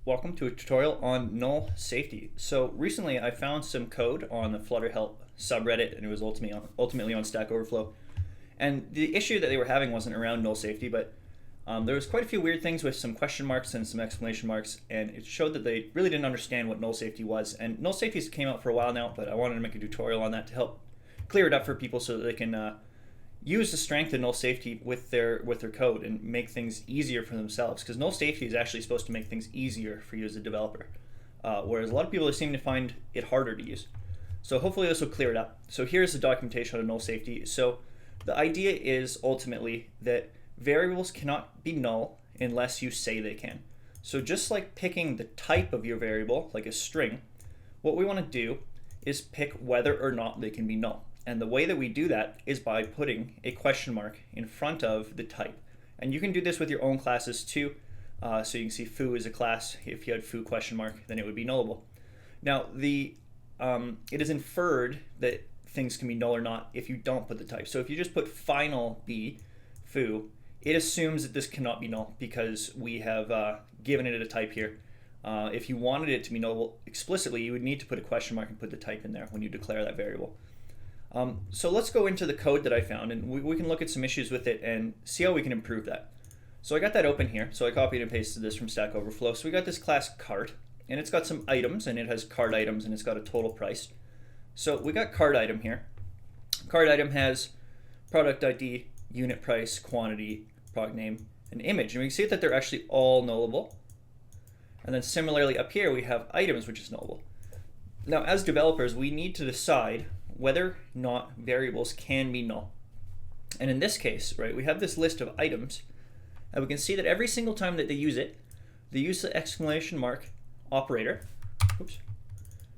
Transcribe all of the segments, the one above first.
Welcome to a tutorial on null safety. So recently I found some code on the Flutter help subreddit, and it was ultimately on Stack Overflow. And the issue that they were having wasn't around null safety, but there was quite a few weird things with some question marks and some exclamation marks, and it showed that they really didn't understand what null safety was. And null safety came out for a while now, but I wanted to make a tutorial on that to help clear it up for people so that they can use the strength of null safety with their code and make things easier for themselves, because null safety is actually supposed to make things easier for you as a developer, whereas a lot of people seem to find it harder to use. So hopefully this will clear it up. So here's the documentation on null safety. So the idea is ultimately that variables cannot be null unless you say they can. So just like picking the type of your variable, like a string, what we want to do is pick whether or not they can be null. And the way that we do that is by putting a question mark in front of the type. And you can do this with your own classes too. So you can see foo is a class. If you had foo question mark, then it would be nullable. Now, it is inferred that things can be null or not if you don't put the type. So if you just put final b, foo, it assumes that this cannot be null because we have given it a type here. If you wanted it to be nullable explicitly, you would need to put a question mark and put the type in there when you declare that variable. So let's go into the code that I found, and we can look at some issues with it and see how we can improve that. So I got that open here, so I copied and pasted this from Stack Overflow. So we got this class cart, and it's got some items, and it has cart items, and it's got a total price. So we got cart item here. Cart item has product ID, unit price, quantity, product name, and image. And we can see that they're actually all nullable. And then similarly up here we have items, which is nullable. Now as developers, we need to decide whether or not variables can be null. And in this case, right, we have this list of items, and we can see that every single time that they use it, they use the exclamation mark operator, oops,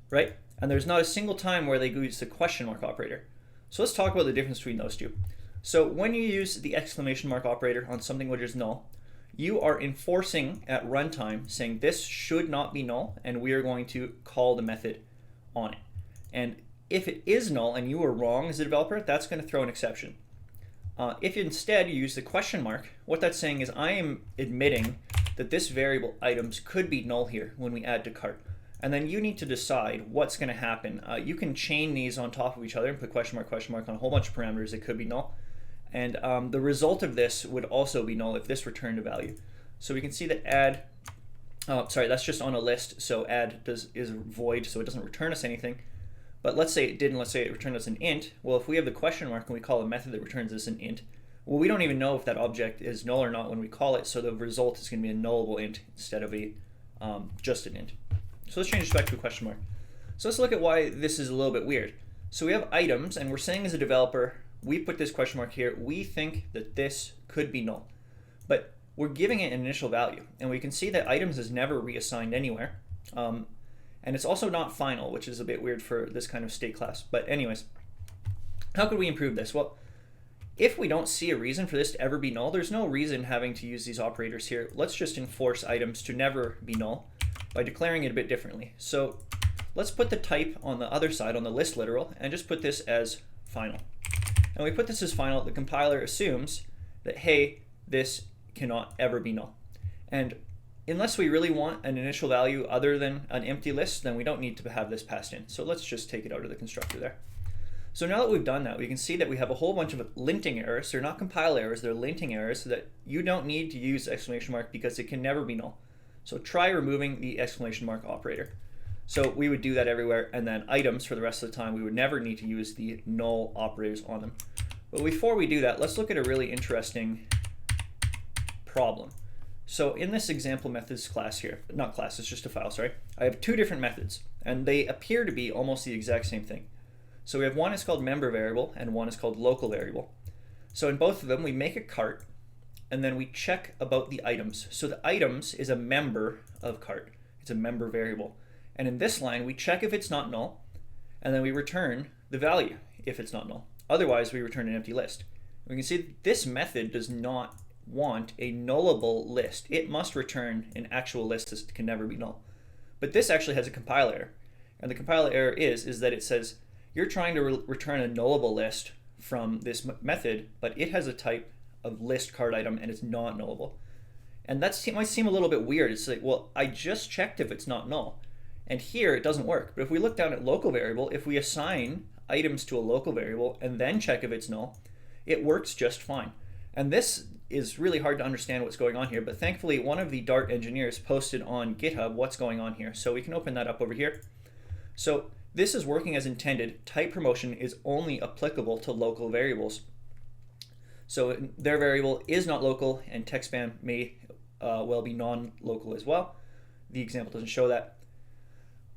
right? And there's not a single time where they use the question mark operator. So let's talk about the difference between those two. So when you use the exclamation mark operator on something which is null, you are enforcing at runtime saying this should not be null, and we are going to call the method on it. And if it is null and you were wrong as a developer, that's going to throw an exception. If instead you use the question mark, what that's saying is I am admitting that this variable items could be null here when we add to cart. And then you need to decide what's going to happen. You can chain these on top of each other and put question mark on a whole bunch of parameters that could be null. And the result of this would also be null if this returned a value. So we can see that add, sorry, that's just on a list. So add is void, so it doesn't return us anything. But let's say it did, and let's say it returned us an int. Well, if we have the question mark and we call a method that returns us an int, well, we don't even know if that object is null or not when we call it, so the result is going to be a nullable int instead of a just an int. So let's change this back to a question mark. So let's look at why this is a little bit weird. So we have items, and we're saying as a developer, we put this question mark here, we think that this could be null. But we're giving it an initial value, and we can see that items is never reassigned anywhere. And it's also not final, which is a bit weird for this kind of state class. But anyways, how could we improve this? Well, if we don't see a reason for this to ever be null, there's no reason having to use these operators here. Let's just enforce items to never be null by declaring it a bit differently. So let's put the type on the other side, on the list literal, and just put this as final. And we put this as final, the compiler assumes that, hey, this cannot ever be null. And unless we really want an initial value other than an empty list, then we don't need to have this passed in. So let's just take it out of the constructor there. So now that we've done that, we can see that we have a whole bunch of linting errors. They're not compile errors, they're linting errors that you don't need to use exclamation mark because it can never be null. So try removing the exclamation mark operator. So we would do that everywhere, and then items for the rest of the time, we would never need to use the null operators on them. But before we do that, let's look at a really interesting problem. So in this example methods class here, not class, it's just a file, sorry, I have two different methods, and they appear to be almost the exact same thing. So we have one is called member variable, and one is called local variable. So in both of them, we make a cart, and then we check about the items. So the items is a member of cart. It's a member variable. And in this line, we check if it's not null, and then we return the value if it's not null. Otherwise, we return an empty list. We can see this method does not want a nullable list. It must return an actual list that can never be null. But this actually has a compile error. And the compile error is that it says, you're trying to return a nullable list from this method, but it has a type of list card item and it's not nullable. And that might seem a little bit weird. It's like, well, I just checked if it's not null. And here it doesn't work. But if we look down at local variable, if we assign items to a local variable and then check if it's null, it works just fine. And this is really hard to understand what's going on here, but thankfully one of the Dart engineers posted on GitHub what's going on here. So we can open that up over here. So this is working as intended. Type promotion is only applicable to local variables. So their variable is not local, and text span may well be non-local as well. The example doesn't show that.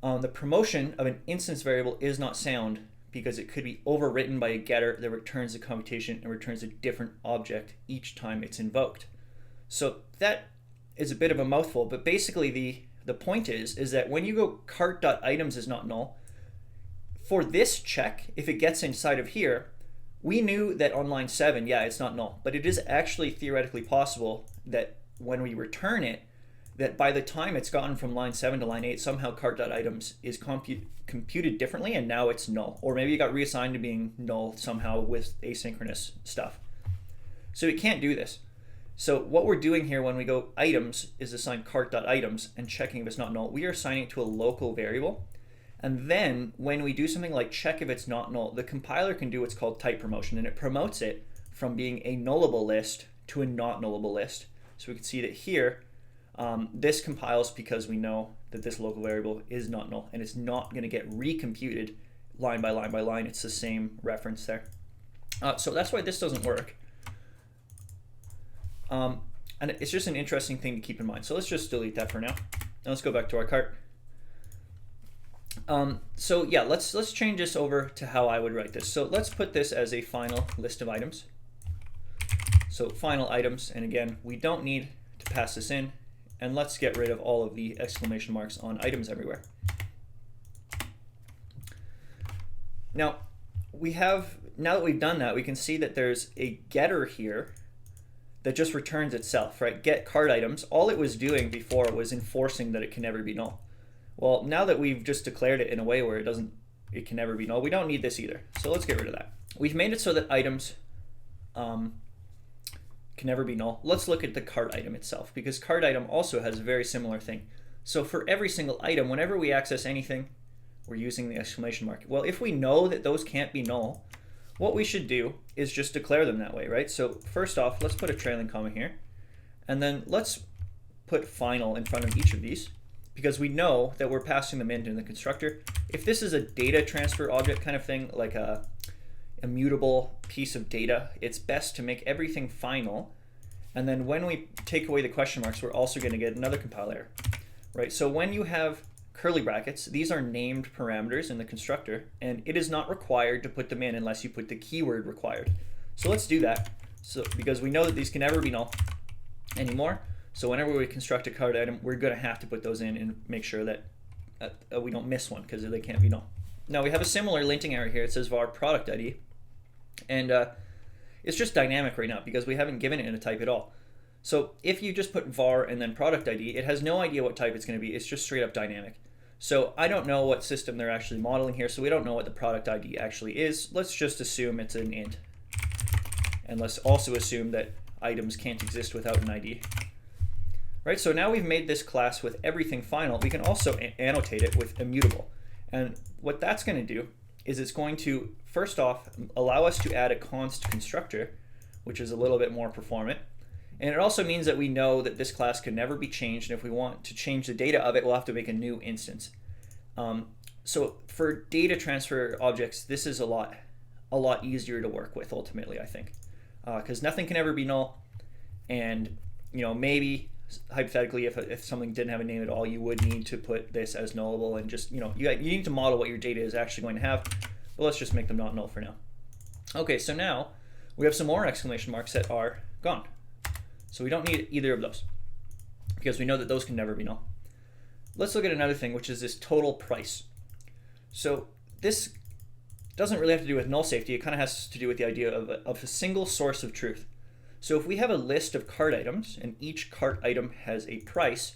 The promotion of an instance variable is not sound because it could be overwritten by a getter that returns the computation and returns a different object each time it's invoked. So that is a bit of a mouthful, but basically the point is that when you go cart.items is not null, for this check, if it gets inside of here, we knew that on line 7, yeah, it's not null, but it is actually theoretically possible that when we return it, that by the time it's gotten from line 7 to line 8, somehow cart.items is computed differently and now it's null. Or maybe it got reassigned to being null somehow with asynchronous stuff. So it can't do this. So what we're doing here when we go items is assign cart.items and checking if it's not null. We are assigning it to a local variable. And then when we do something like check if it's not null, the compiler can do what's called type promotion, and it promotes it from being a nullable list to a not nullable list. So we can see that here, this compiles because we know that this local variable is not null, and it's not going to get recomputed line by line by line. It's the same reference there. So that's why this doesn't work. And it's just an interesting thing to keep in mind. So let's just delete that for now. And let's go back to our cart. So yeah, let's change this over to how I would write this. So let's put this as a final list of items. So final items, and again, we don't need to pass this in. And let's get rid of all of the exclamation marks on items everywhere. Now that we've done that, we can see that there's a getter here that just returns itself, right? Get cart items. All it was doing before was enforcing that it can never be null. Well, now that we've just declared it in a way where it can never be null, we don't need this either. So let's get rid of that. We've made it so that items can never be null. Let's look at the cart item itself, because cart item also has a very similar thing. So for every single item, whenever we access anything, we're using the exclamation mark. Well, if we know that those can't be null, what we should do is just declare them that way, right? So first off, let's put a trailing comma here, and then let's put final in front of each of these, because we know that we're passing them into the constructor. If this is a data transfer object kind of thing, like a immutable piece of data, it's best to make everything final, and then when we take away the question marks, we're also going to get another compile error, right? So when you have curly brackets, these are named parameters in the constructor, and it is not required to put them in unless you put the keyword required. So let's do that, because we know that these can never be null anymore. So whenever we construct a cart item, we're going to have to put those in and make sure that we don't miss one, because they can't be null. Now we have a similar linting error here. It says var product ID, and it's just dynamic right now because we haven't given it a type at all. So if you just put var and then product ID, it has no idea what type it's going to be. It's just straight up dynamic. So I don't know what system they're actually modeling here, so we don't know what the product ID actually is. Let's just assume it's an int, and let's also assume that items can't exist without an ID. Right, so now we've made this class with everything final. We can also annotate it with immutable. And what that's going to do is it's going to, first off, allow us to add a const constructor, which is a little bit more performant. And it also means that we know that this class can never be changed, and if we want to change the data of it, we'll have to make a new instance. So for data transfer objects, this is a lot easier to work with ultimately, I think, because nothing can ever be null, and maybe hypothetically, if something didn't have a name at all, you would need to put this as nullable, and just you need to model what your data is actually going to have. But let's just make them not null for now. Okay, so now we have some more exclamation marks that are gone. So we don't need either of those because we know that those can never be null. Let's look at another thing, which is this total price. So this doesn't really have to do with null safety. It kind of has to do with the idea of a single source of truth. So if we have a list of cart items and each cart item has a price,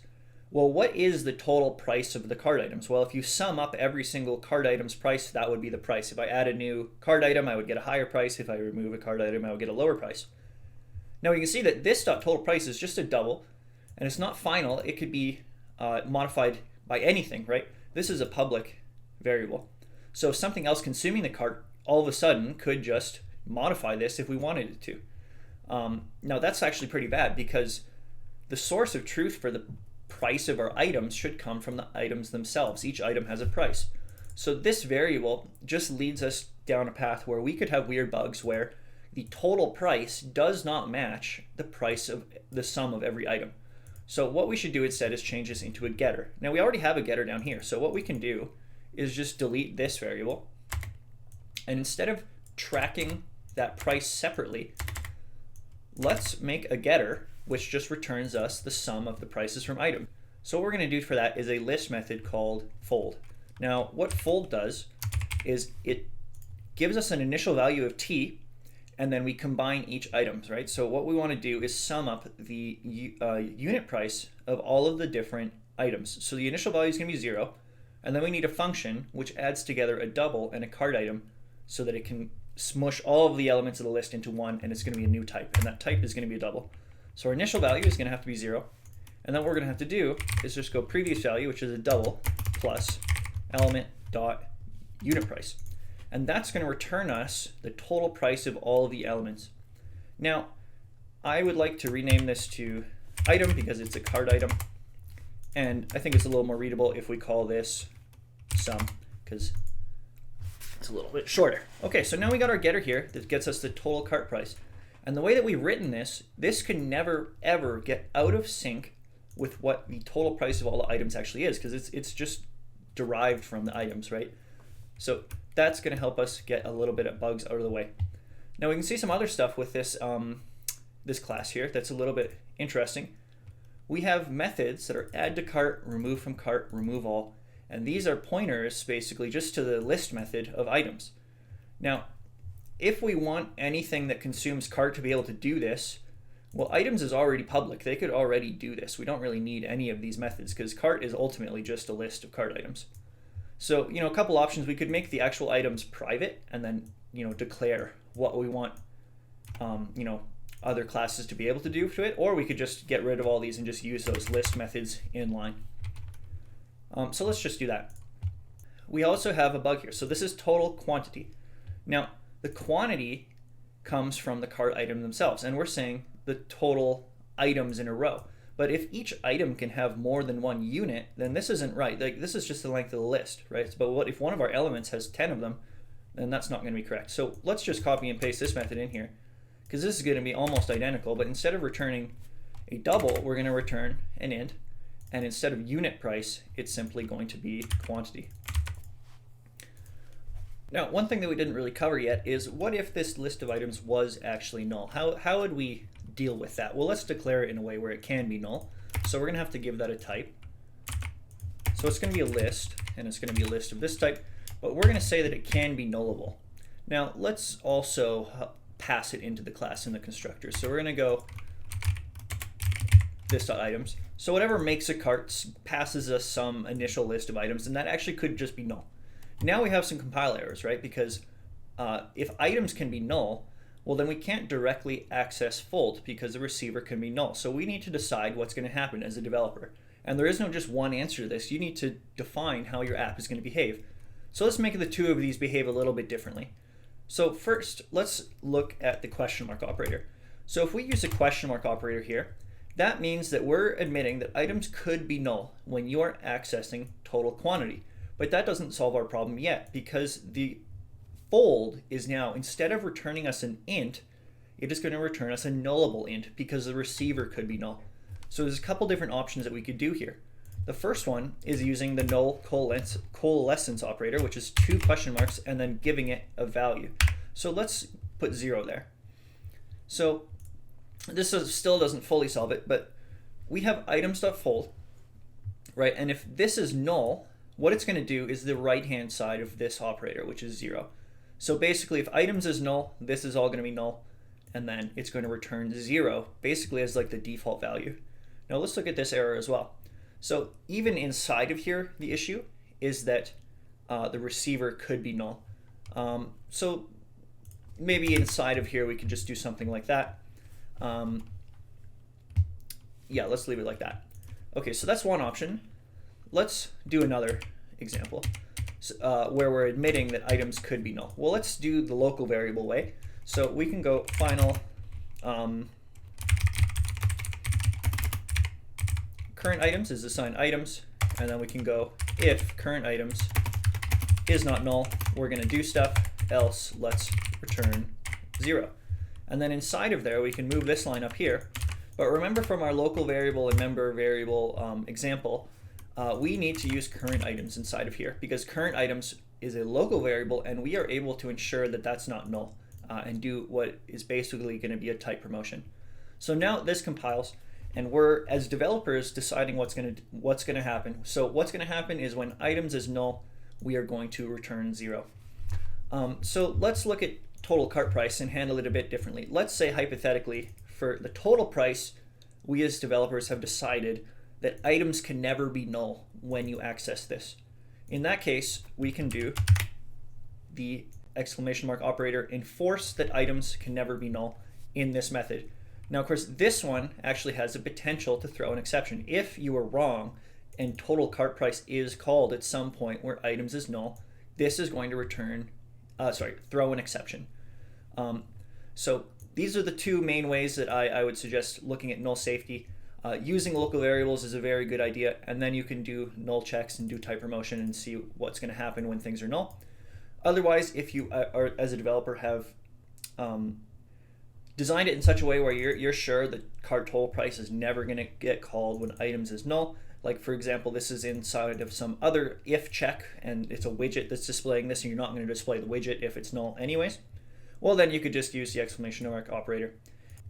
well, what is the total price of the cart items? Well, if you sum up every single cart item's price, that would be the price. If I add a new cart item, I would get a higher price. If I remove a cart item, I would get a lower price. Now you can see that this total price is just a double, And it's not final. It could be modified by anything, right? This is a public variable. So something else consuming the cart all of a sudden could just modify this if we wanted it to. Now that's actually pretty bad, because the source of truth for the price of our items should come from the items themselves. Each item has a price. So this variable just leads us down a path where we could have weird bugs where the total price does not match the price of the sum of every item. So what we should do instead is change this into a getter. Now we already have a getter down here, so what we can do is just delete this variable, and instead of tracking that price separately, let's make a getter which just returns us the sum of the prices from item. So what we're going to do for that is a list method called fold. Now what fold does is it gives us an initial value of t, and then we combine each item, right? So what we want to do is sum up the unit price of all of the different items. So the initial value is going to be 0, and then we need a function which adds together a double and a cart item so that it can smush all of the elements of the list into one, and it's going to be a new type, and that type is going to be a double. So our initial value is going to have to be 0, and then what we're going to have to do is just go previous value, which is a double, plus element dot unit price. And that's going to return us the total price of all of the elements. Now, I would like to rename this to item because it's a cart item. And I think it's a little more readable if we call this sum, because it's a little bit shorter. Okay, so now we got our getter here that gets us the total cart price. And the way that we've written this can never, ever get out of sync with what the total price of all the items actually is, because it's just derived from the items, right? So that's going to help us get a little bit of bugs out of the way. Now we can see some other stuff with this this class here that's a little bit interesting. We have methods that are add to cart, remove from cart, remove all, and these are pointers basically just to the list method of items. Now, if we want anything that consumes cart to be able to do this, well, items is already public. They could already do this. We don't really need any of these methods because cart is ultimately just a list of cart items. So, a couple options. We could make the actual items private and then, declare what we want, other classes to be able to do to it, or we could just get rid of all these and just use those list methods in line. So let's just do that. We also have a bug here. So this is total quantity. Now, the quantity comes from the cart item themselves, and we're saying the total items in a row. But if each item can have more than one unit, then this isn't right. Like, this is just the length of the list, right? But what if one of our elements has 10 of them, then that's not going to be correct. So let's just copy and paste this method in here, because this is going to be almost identical, but instead of returning a double, we're going to return an int, and instead of unit price, it's simply going to be quantity. Now, one thing that we didn't really cover yet is what if this list of items was actually null? How would we deal with that? Well, let's declare it in a way where it can be null. So we're going to have to give that a type. So it's going to be a list, and it's going to be a list of this type, but we're going to say that it can be nullable. Now, let's also pass it into the class in the constructor. So we're going to go this.items. So whatever makes a cart passes us some initial list of items, and that actually could just be null. Now we have some compile errors, right? Because if items can be null, well, then we can't directly access fold because the receiver can be null. So we need to decide what's going to happen as a developer. And there is no just one answer to this. You need to define how your app is going to behave. So let's make the two of these behave a little bit differently. So first, let's look at the question mark operator. So if we use a question mark operator here, that means that we're admitting that items could be null when you are accessing total quantity. But that doesn't solve our problem yet, because the fold is now, instead of returning us an int, it is going to return us a nullable int because the receiver could be null. So there's a couple different options that we could do here. The first one is using the null coalescence operator, which is 2 question marks and then giving it a value. So let's put 0 there. So this still doesn't fully solve it, but we have items.fold, right? And if this is null, what it's going to do is the right-hand side of this operator, which is 0. So basically, if items is null, this is all going to be null, and then it's going to return 0, basically as like the default value. Now let's look at this error as well. So even inside of here, the issue is that the receiver could be null. So maybe inside of here we could just do something like that. yeah, let's leave it like that. Okay, so that's one option. Let's do another example where we're admitting that items could be null. Well, let's do the local variable way. So we can go final current items is assigned items, and then we can go if current items is not null, we're going to do stuff, else let's return 0. And then inside of there we can move this line up here. But remember from our local variable and member variable example, we need to use current items inside of here because current items is a local variable and we are able to ensure that that's not null and do what is basically going to be a type promotion. So now this compiles and we're, as developers, deciding what's going to happen. So what's going to happen is when items is null, we are going to return 0. So let's look at total cart price and handle it a bit differently. Let's say hypothetically for the total price, we as developers have decided that items can never be null when you access this. In that case, we can do the exclamation mark operator enforce that items can never be null in this method. Now, of course, this one actually has the potential to throw an exception. If you are wrong and total cart price is called at some point where items is null, this is going to return, throw an exception. So these are the two main ways that I would suggest looking at null safety. Using local variables is a very good idea, and then you can do null checks and do type promotion and see what's going to happen when things are null. Otherwise, if you are, as a developer, have designed it in such a way where you're sure that cart total price is never going to get called when items is null, like for example, this is inside of some other if check, and it's a widget that's displaying this, and you're not going to display the widget if it's null anyways, well then you could just use the exclamation mark operator.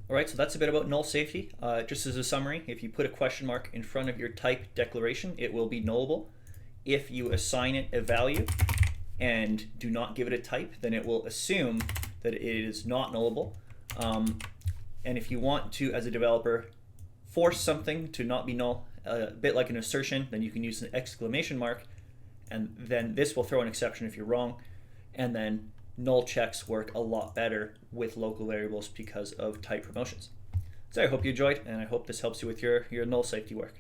Alright, so that's a bit about null safety. Just as a summary, if you put a question mark in front of your type declaration, it will be nullable. If you assign it a value and do not give it a type, then it will assume that it is not nullable. And if you want to, as a developer, force something to not be null, a bit like an assertion, then you can use an exclamation mark, and then this will throw an exception if you're wrong, and then null checks work a lot better with local variables because of type promotions. So I hope you enjoyed, and I hope this helps you with your null safety work.